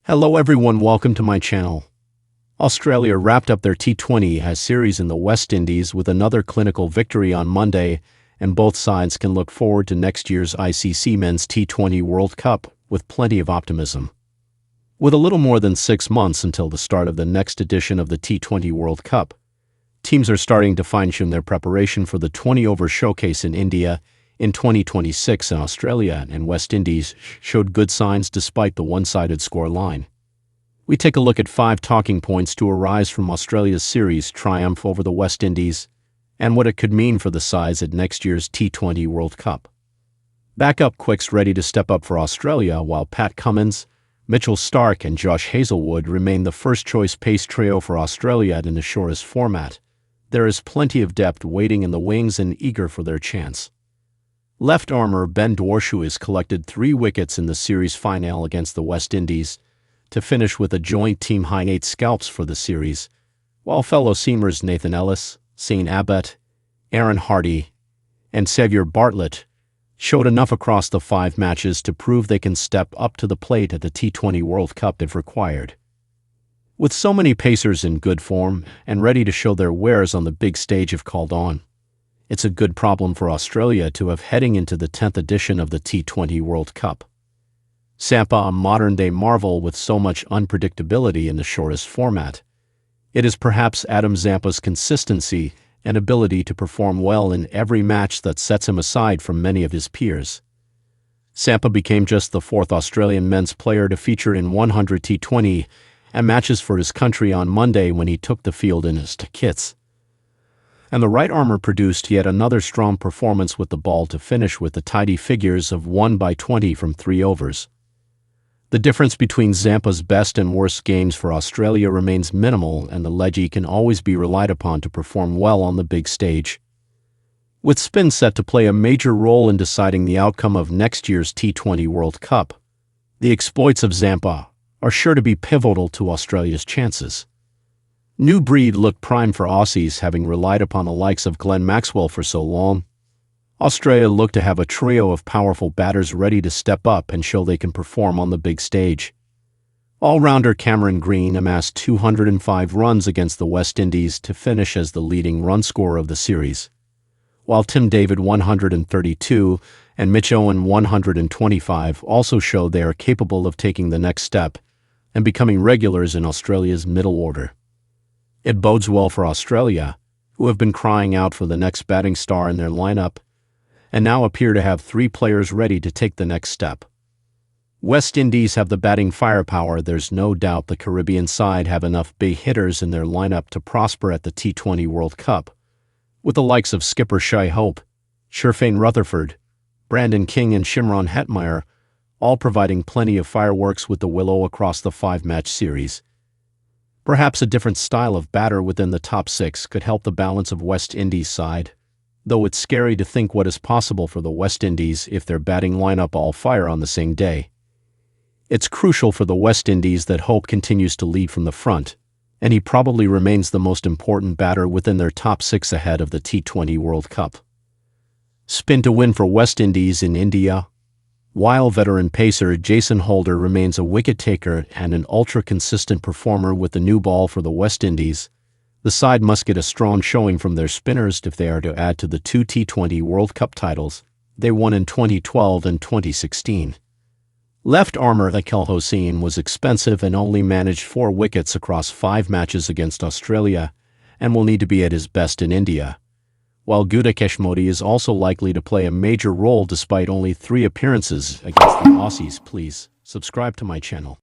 Hello everyone, welcome to my channel. Australia wrapped up their T20 series in the West Indies with another clinical victory on Monday, and both sides can look forward to next year's ICC Men's T20 World Cup with plenty of optimism. With a little more than 6 months until the start of the next edition of the T20 World Cup, teams are starting to fine-tune their preparation for the 20-over showcase in India in 2026, and Australia and West Indies showed good signs despite the one-sided score line. We take a look at 5 talking points to arise from Australia's series triumph over the West Indies and what it could mean for the sides at next year's T20 World Cup. Backup quicks ready to step up for Australia, while Pat Cummins, Mitchell Starc and Josh Hazlewood remain the first-choice pace trio for Australia in the shortest format. There is plenty of depth waiting in the wings and eager for their chance. Left armour Ben Dwarshuis has collected 3 wickets in the series final against the West Indies to finish with a joint team-high 8 scalps for the series, while fellow seamers Nathan Ellis, Zane Abbott, Aaron Hardy, and Xavier Bartlett showed enough across the 5 matches to prove they can step up to the plate at the T20 World Cup if required. With so many pacers in good form and ready to show their wares on the big stage if called on, it's a good problem for Australia to have heading into the 10th edition of the T20 World Cup. Zampa, a modern-day marvel with so much unpredictability in the shortest format. It is perhaps Adam Zampa's consistency and ability to perform well in every match that sets him aside from many of his peers. Zampa became just the 4th Australian men's player to feature in 100 T20 and matches for his country on Monday when he took the field in his kits. And the right armour produced yet another strong performance with the ball to finish with the tidy figures of 1/20 from 3 overs. The difference between Zampa's best and worst games for Australia remains minimal, and the leggy can always be relied upon to perform well on the big stage. With spin set to play a major role in deciding the outcome of next year's T20 World Cup, the exploits of Zampa are sure to be pivotal to Australia's chances. New breed looked prime for Aussies, having relied upon the likes of Glenn Maxwell for so long. Australia looked to have a trio of powerful batters ready to step up and show they can perform on the big stage. All-rounder Cameron Green amassed 205 runs against the West Indies to finish as the leading run scorer of the series, while Tim David 132 and Mitch Owen 125 also show they are capable of taking the next step and becoming regulars in Australia's middle order. It bodes well for Australia, who have been crying out for the next batting star in their lineup, and now appear to have 3 players ready to take the next step. West Indies have the batting firepower. There's no doubt the Caribbean side have enough big hitters in their lineup to prosper at the T20 World Cup, with the likes of skipper Shai Hope, Sherfane Rutherford, Brandon King and Shimron Hetmeyer all providing plenty of fireworks with the willow across the 5-match series. Perhaps a different style of batter within the top 6 could help the balance of West Indies' side, though it's scary to think what is possible for the West Indies if their batting lineup all fire on the same day. It's crucial for the West Indies that Hope continues to lead from the front, and he probably remains the most important batter within their top 6 ahead of the T20 World Cup. Spin to win for West Indies in India. While veteran pacer Jason Holder remains a wicket-taker and an ultra-consistent performer with the new ball for the West Indies, the side must get a strong showing from their spinners if they are to add to the 2 T20 World Cup titles they won in 2012 and 2016. Left armour Akel Hossain was expensive and only managed 4 wickets across 5 matches against Australia and will need to be at his best in India, while Gudakesh Modi is also likely to play a major role despite only 3 appearances against the Aussies. Please subscribe to my channel.